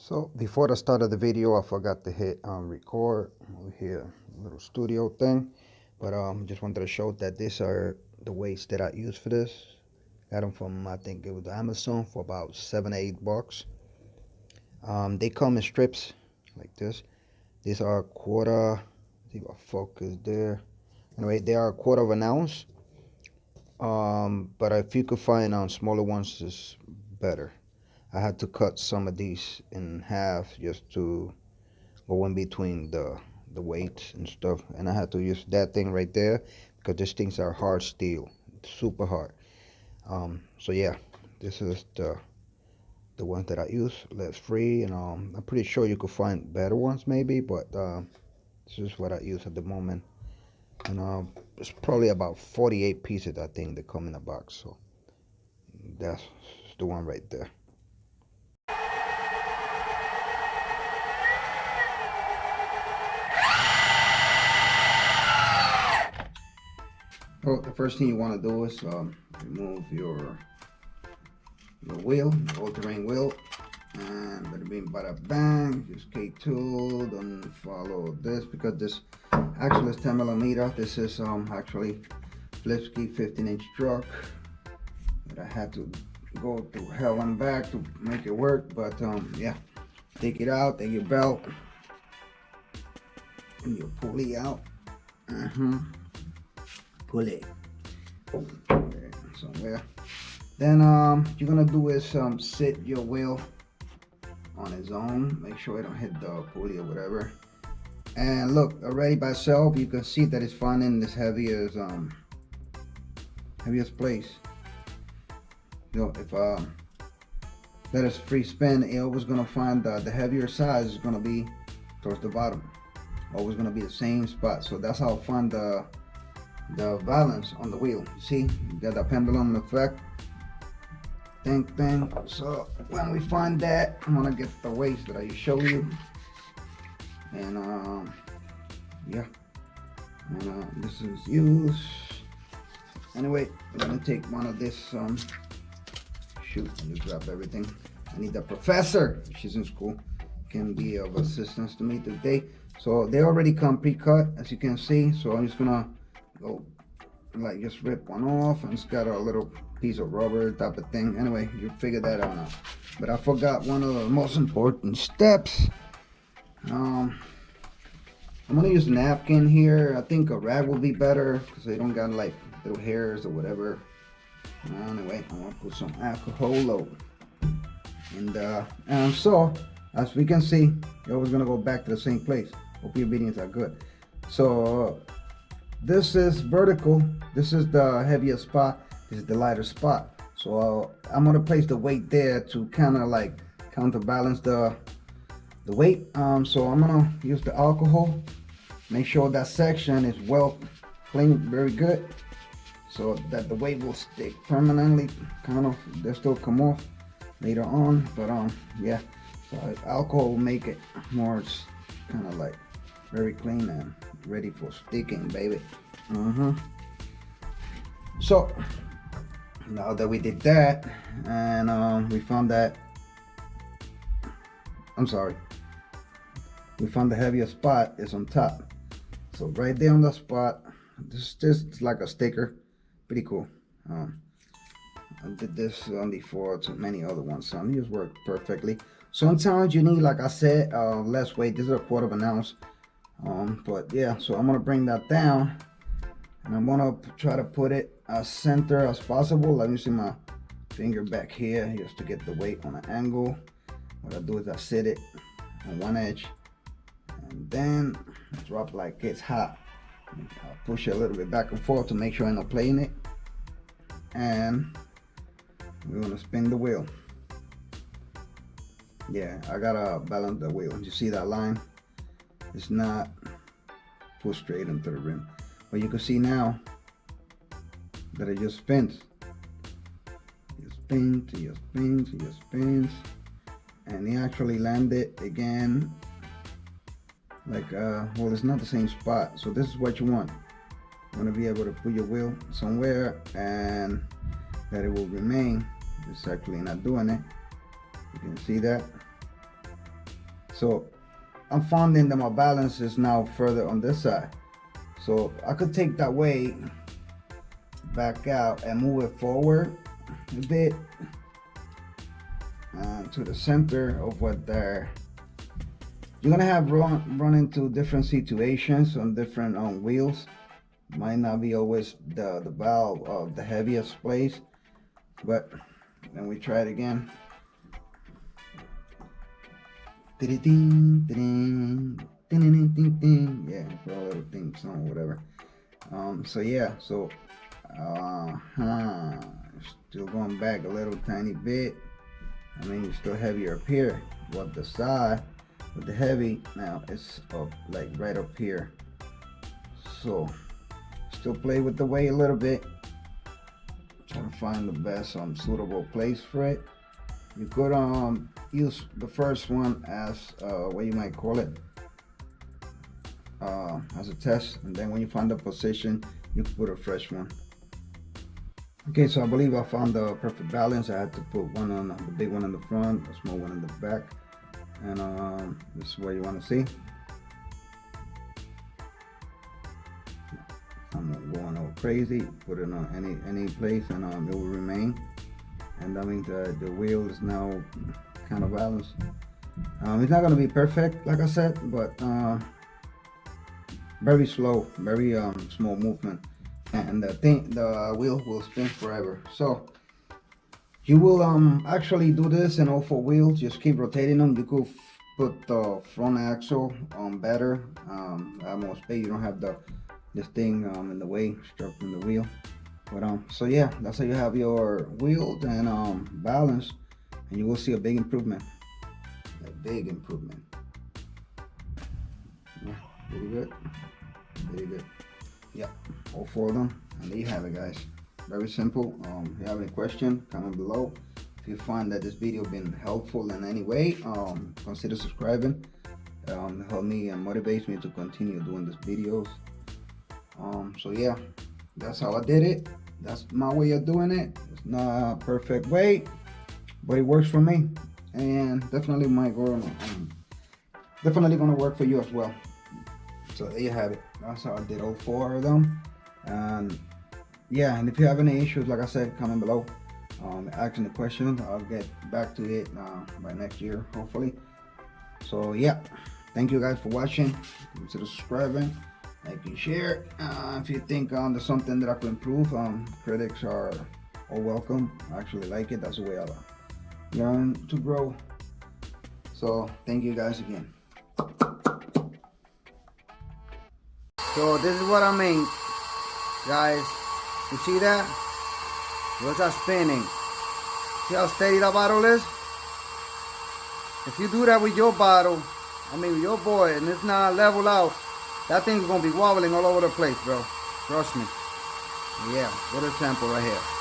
So before the start of the video, I forgot to hit record over here, little studio thing. But just wanted to show that these are the weights that I use for this. Got them from, I think it was Amazon, for about $7 or $8. They come in strips like this. These are a quarter. See if I focus there. Anyway, they are a quarter of an ounce. But if you could find smaller ones, it's better. I had to cut some of these in half just to go in between the weights and stuff, and I had to use that thing right there because these things are hard steel, super hard. So yeah, this is the ones that I use, less free, and I'm pretty sure you could find better ones maybe, but this is what I use at the moment. And it's probably about 48 pieces, I think, that come in a box. So that's the one right there. Well, the first thing you want to do is remove your wheel, your all-terrain wheel, and bada bing bada bang. Just K2. Don't follow this because this actually is 10mm. This is actually Flipski 15-inch truck that I had to go through hell and back to make it work. But yeah, take it out, take your belt and your pulley out. Pull it somewhere. Then you're gonna do is sit your wheel on its own. Make sure it don't hit the pulley or whatever. And look, already by itself, you can see that it's finding this heaviest place. You know, if let us free spin, it always gonna find the heavier size is gonna be towards the bottom. Always gonna be the same spot. So that's how I find the balance on the wheel. You see, you got the pendulum effect. Thing. So when we find that, I'm gonna get the weights that I show you, and yeah, and this is used. Anyway, I'm gonna take one of this. Shoot, I just dropped everything. I need the professor. She's in school. Can be of assistance to me today. So they already come pre-cut, as you can see. So I'm just gonna go like just rip one off, and it's got a little piece of rubber type of thing. Anyway, you figure that out now. But I forgot one of the most important steps. I'm gonna use a napkin here. I think a rag will be better because they don't got like little hairs or whatever. Anyway, I'm gonna put some alcohol and so as we can see, you're always gonna go back to the same place. Hope your readings are good. So this is vertical. This is the heaviest spot. This is the lighter spot. So I'm gonna place the weight there to kind of like counterbalance the weight. So I'm gonna use the alcohol. Make sure that section is well cleaned, very good, so that the weight will stick permanently. Kind of, they'll still come off later on, but yeah. So alcohol will make it more kind of like very clean and ready for sticking, baby. So now that we did that, and we found that, we found the heaviest spot is on top. So right there on the spot, this is just like a sticker, pretty cool. I did this before to many other ones, so it just worked perfectly. Sometimes you need, like I said, less weight. This is a quarter of an ounce. But yeah, so I'm gonna bring that down, and I'm gonna try to put it as center as possible. Let me see my finger back here just to get the weight on an angle. What I do is I sit it on one edge, and then drop like it's hot. I'll push it a little bit back and forth to make sure I'm not playing it, and we're gonna spin the wheel. Yeah, I gotta balance the wheel. You see that line? It's not pull straight into the rim, but you can see now that it just spins. You spin to your spin to your spins, and he actually landed again. Like well, it's not the same spot. So this is what you want. You want to be able to put your wheel somewhere and that it will remain. It's actually not doing it. You can see that. So I'm finding that my balance is now further on this side. So I could take that weight back out and move it forward a bit to the center of what there. You're gonna have run into different situations on different wheels. Might not be always the valve of the heaviest place, but then we try it again. Yeah, for all little things or whatever. So yeah, so still going back a little tiny bit. I mean, it's still heavier up here. What the side with the heavy now it's up like right up here. So still play with the weight a little bit. Try to find the best suitable place for it. You could use the first one as what you might call it as a test, and then when you find the position you can put a fresh one. Okay, so I believe I found the perfect balance. I had to put one on the big one in the front, a small one in the back, and this is what you want to see. I'm not going all crazy. Put it on any place and it will remain. And that means the wheel is now kind of balanced. It's not going to be perfect, like I said, but very slow, very small movement, and the wheel will spin forever. So you will actually do this in all four wheels. Just keep rotating them. You could put the front axle on better, have more space. You don't have this thing in the way, obstructing the wheel. But so yeah, that's how you have your wheels and balance, and you will see a big improvement. A big improvement. Yeah, very good. Very good. Yep, all four of them. And there you have it, guys. Very simple. If you have any question, comment below. If you find that this video been helpful in any way, consider subscribing. Help me and motivates me to continue doing these videos. So yeah, that's how I did it. That's my way of doing it. It's not a perfect way, but it works for me, and definitely definitely gonna work for you as well. So there you have it. That's how I did all four of them. And yeah, and if you have any issues, like I said, comment below. Asking the questions, I'll get back to it by next year, hopefully. So yeah, thank you guys for watching. Consider subscribing, like and share. If you think there's something that I could improve, critics are all welcome. I actually like it. That's the way I learn to grow. So thank you guys again. So this is what I mean, guys. You see that? What's that spinning? See how steady that bottle is? If you do that with your bottle, I mean with your boy, and it's not level out, that thing's gonna be wobbling all over the place, bro. Trust me. Yeah, what a sample right here.